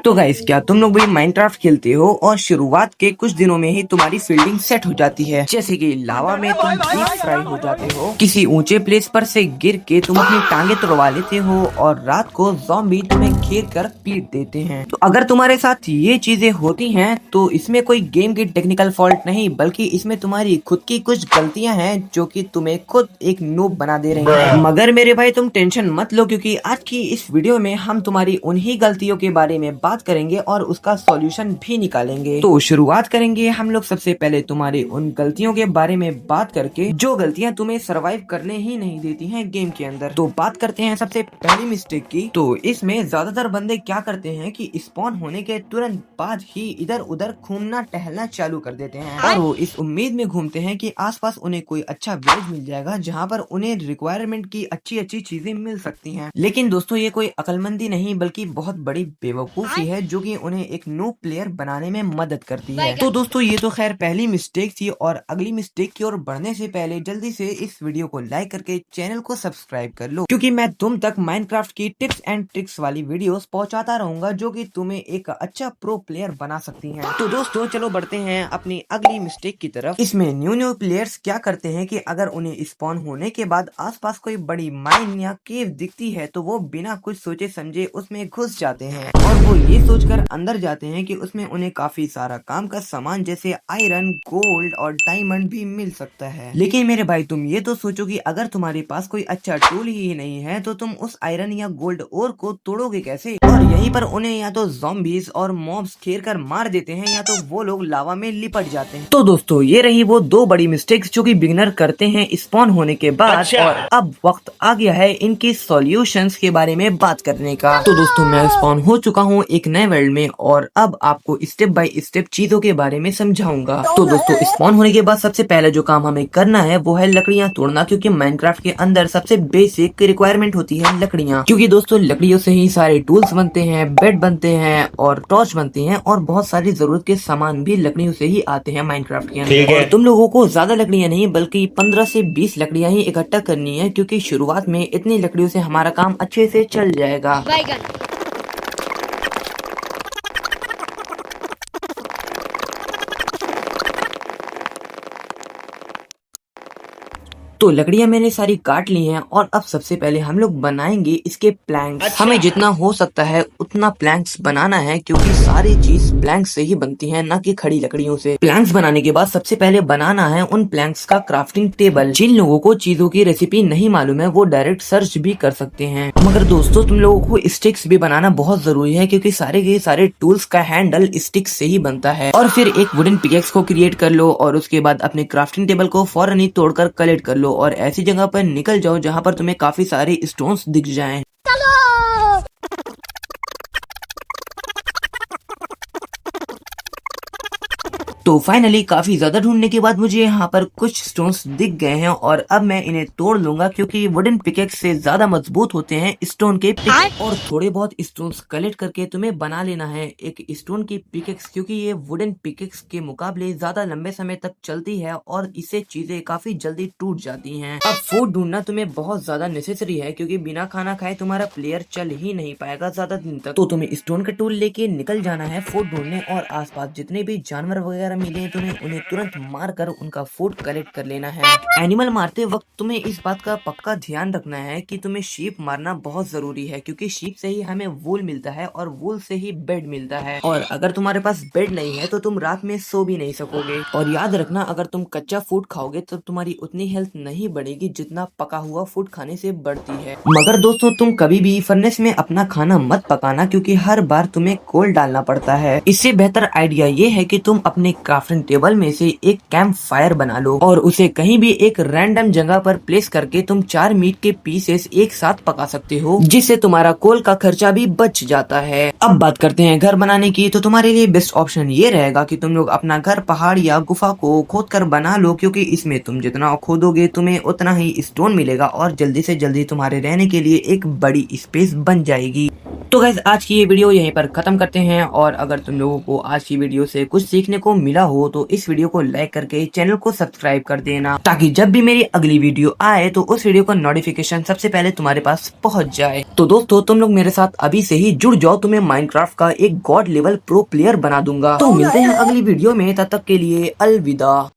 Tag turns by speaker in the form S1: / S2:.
S1: तो गाइस, क्या तुम लोग भी माइनक्राफ्ट खेलते हो और शुरुआत के कुछ दिनों में ही तुम्हारी फील्डिंग सेट हो जाती है, जैसे कि लावा में तुम डीप फ्राई हो जाते हो, किसी ऊंचे प्लेस पर से गिर के तुम अपनी टांगे तोड़वा लेते हो और रात को ज़ॉम्बी तुम्हें घेर कर पीट देते हैं। तो अगर तुम्हारे साथ ये चीजें होती हैं तो इसमें कोई गेम की टेक्निकल फॉल्ट नहीं, बल्कि इसमें तुम्हारी खुद की कुछ गलतियां हैं जो कि तुम्हें खुद एक नूब बना दे रही हैं। मगर मेरे भाई तुम टेंशन मत लो, क्योंकि आज की इस वीडियो में हम तुम्हारी उन्हीं गलतियों के बारे में बात करेंगे और उसका सॉल्यूशन भी निकालेंगे। तो शुरुआत करेंगे हम लोग सबसे पहले तुम्हारी उन गलतियों के बारे में बात करके जो गलतियां तुम्हें सरवाइव करने ही नहीं देती हैं गेम के अंदर। तो बात करते हैं सबसे पहली मिस्टेक की। तो इसमें ज्यादातर बंदे क्या करते हैं कि स्पॉन होने के तुरंत बाद ही इधर उधर घूमना टहलना चालू कर देते हैं और वो इस उम्मीद में घूमते हैं कि आसपास उन्हें कोई अच्छा विलेज मिल जाएगा जहाँ पर उन्हें रिक्वायरमेंट की अच्छी अच्छी चीजें मिल सकती हैं। लेकिन दोस्तों ये कोई अक्लमंदी नहीं बल्कि बहुत बड़ी बेवकूफी है जो कि उन्हें एक नो प्लेयर बनाने में मदद करती है। तो दोस्तों ये तो खैर पहली मिस्टेक थी, और अगली मिस्टेक की ओर बढ़ने से पहले जल्दी से इस वीडियो को लाइक करके चैनल को सब्सक्राइब कर लो, क्योंकि मैं तुम तक माइनक्राफ्ट की टिप्स एंड ट्रिक्स वाली वीडियोस पहुंचाता रहूंगा जो कि तुम्हें एक अच्छा प्रो प्लेयर बना सकती हैं। तो दोस्तों चलो बढ़ते हैं अपनी अगली मिस्टेक की तरफ। इसमें न्यू प्लेयर्स क्या करते हैं कि अगर उन्हें स्पॉन होने के बाद आसपास कोई बड़ी माइन या केव दिखती है तो वो बिना कुछ सोचे समझे उसमें घुस जाते हैं और वो ये सोचकर अंदर जाते हैं कि उसमें उन्हें काफी सारा काम का सामान जैसे आयरन, गोल्ड और डायमंड भी मिल सकता है। लेकिन मेरे भाई तुम ये तो सोचो कि अगर तुम्हारे पास कोई अच्छा टूल ही नहीं है तो तुम उस आयरन या गोल्ड ओर को तोड़ोगे कैसे? और यहीं पर उन्हें या तो ज़ॉम्बीज और मॉब्स घेर कर मार देते हैं या तो वो लोग लावा में लिपट जाते हैं। तो दोस्तों ये रही वो दो बड़ी मिस्टेक्स जो कि बिगिनर करते हैं स्पॉन होने के बाद। और अब वक्त आ गया है इनकी सॉल्यूशंस के बारे में बात करने का। तो दोस्तों मैं स्पॉन हो चुका हूँ एक नए वर्ल्ड में और अब आपको स्टेप बाय स्टेप चीजों के बारे में समझाऊंगा। तो दोस्तों स्पॉन होने के बाद सबसे पहले जो काम हमें करना है वो है लकड़ियाँ तोड़ना, क्योंकि माइनक्राफ्ट के अंदर सबसे बेसिक रिक्वायरमेंट होती है लकड़ियाँ। क्योंकि दोस्तों लकड़ियों से ही सारे टूल्स बनते हैं, बेड बनते हैं और टॉर्च बनती हैं और बहुत सारी जरूरत के सामान भी लकड़ियों से ही आते हैं माइनक्राफ्ट के अंदर। और तुम लोगों को ज्यादा लकड़ियाँ नहीं बल्कि 15 से 20 लकड़ियाँ ही इकट्ठा करनी है, क्योंकि शुरुआत में इतनी लकड़ियों से हमारा काम अच्छे से चल जाएगा। तो लकड़ियां मैंने सारी काट ली हैं और अब सबसे पहले हम लोग बनाएंगे इसके प्लैंक्स। हमें जितना हो सकता है उतना प्लैंक्स बनाना है, क्योंकि सारी चीज प्लैंक्स से ही बनती है, ना कि खड़ी लकड़ियों से। प्लैंक्स बनाने के बाद सबसे पहले बनाना है उन प्लैंक्स का क्राफ्टिंग टेबल। जिन लोगों को चीजों की रेसिपी नहीं मालूम है वो डायरेक्ट सर्च भी कर सकते हैं, मगर दोस्तों तुम लोगों को स्टिक्स भी बनाना बहुत जरूरी है, क्योंकि सारे के सारे टूल्स का हैंडल स्टिक्स से ही बनता है। और फिर एक वुडन पिकेक्स को क्रिएट कर लो और उसके बाद अपने क्राफ्टिंग टेबल को फौरन ही तोड़कर कलेक्ट कर लो और ऐसी जगह पर निकल जाओ जहां पर तुम्हें काफी सारे स्टोन्स दिख जाएं। तो फाइनली काफी ज्यादा ढूंढने के बाद मुझे यहाँ पर कुछ स्टोन्स दिख गए हैं और अब मैं इन्हें तोड़ लूंगा, क्योंकि वुडन पिकेक्स से ज्यादा मजबूत होते हैं स्टोन के पिकेक्स। और थोड़े बहुत स्टोन्स कलेक्ट करके तुम्हें बना लेना है एक स्टोन की पिकेक्स, क्योंकि ये वुडन पिकेक्स के मुकाबले ज्यादा लंबे समय तक चलती है और इससे चीजें काफी जल्दी टूट जाती हैं। अब फूड ढूंढना तुम्हें बहुत ज्यादा नेसेसरी है, क्योंकि बिना खाना खाए तुम्हारा प्लेयर चल ही नहीं पाएगा ज्यादा दिन तक। तो तुम्हें स्टोन का टूल लेके निकल जाना है फूड ढूंढने और आसपास जितने भी जानवर वगैरह मिले तुम्हें उन्हें तुरंत मार कर उनका फूड कलेक्ट कर लेना है। एनिमल मारते वक्त तुम्हें इस बात का पक्का ध्यान रखना है कि तुम्हें शीप मारना बहुत जरूरी है, क्योंकि शीप से ही हमें वूल मिलता है और वूल से ही बेड मिलता है। और अगर तुम्हारे पास बेड नहीं है तो तुम रात में सो भी नहीं सकोगे। और याद रखना अगर तुम कच्चा फूड खाओगे तो तुम्हारी उतनी हेल्थ नहीं बढ़ेगी जितना पका हुआ फूड खाने से बढ़ती है। मगर दोस्तों तुम कभी भी फर्नेस में अपना खाना मत पकाना, क्योंकि हर बार तुम्हें कोल डालना पड़ता है। इससे बेहतर आइडिया ये है कि तुम अपने क्राफ्टिंग टेबल में से एक कैंप फायर बना लो और उसे कहीं भी एक रैंडम जगह पर प्लेस करके तुम 4 मीट के पीसेस एक साथ पका सकते हो, जिससे तुम्हारा कोल का खर्चा भी बच जाता है। अब बात करते हैं घर बनाने की। तो तुम्हारे लिए बेस्ट ऑप्शन ये रहेगा कि तुम लोग अपना घर पहाड़ या गुफा को खोद कर बना लो, क्योंकि इसमें तुम जितना खोदोगे तुम्हें उतना ही स्टोन मिलेगा और जल्दी से जल्दी तुम्हारे रहने के लिए एक बड़ी स्पेस बन जाएगी। तो गाइस आज की ये वीडियो यहीं पर खत्म करते हैं, और अगर तुम लोगों को आज की वीडियो से कुछ सीखने को मिला मिला हो तो इस वीडियो को लाइक करके चैनल को सब्सक्राइब कर देना, ताकि जब भी मेरी अगली वीडियो आए तो उस वीडियो का नोटिफिकेशन सबसे पहले तुम्हारे पास पहुंच जाए। तो दोस्तों तुम लोग मेरे साथ अभी से ही जुड़ जाओ, तुम्हें माइनक्राफ्ट का एक गॉड लेवल प्रो प्लेयर बना दूंगा। तो मिलते हैं अगली वीडियो में, तब तक के लिए अलविदा।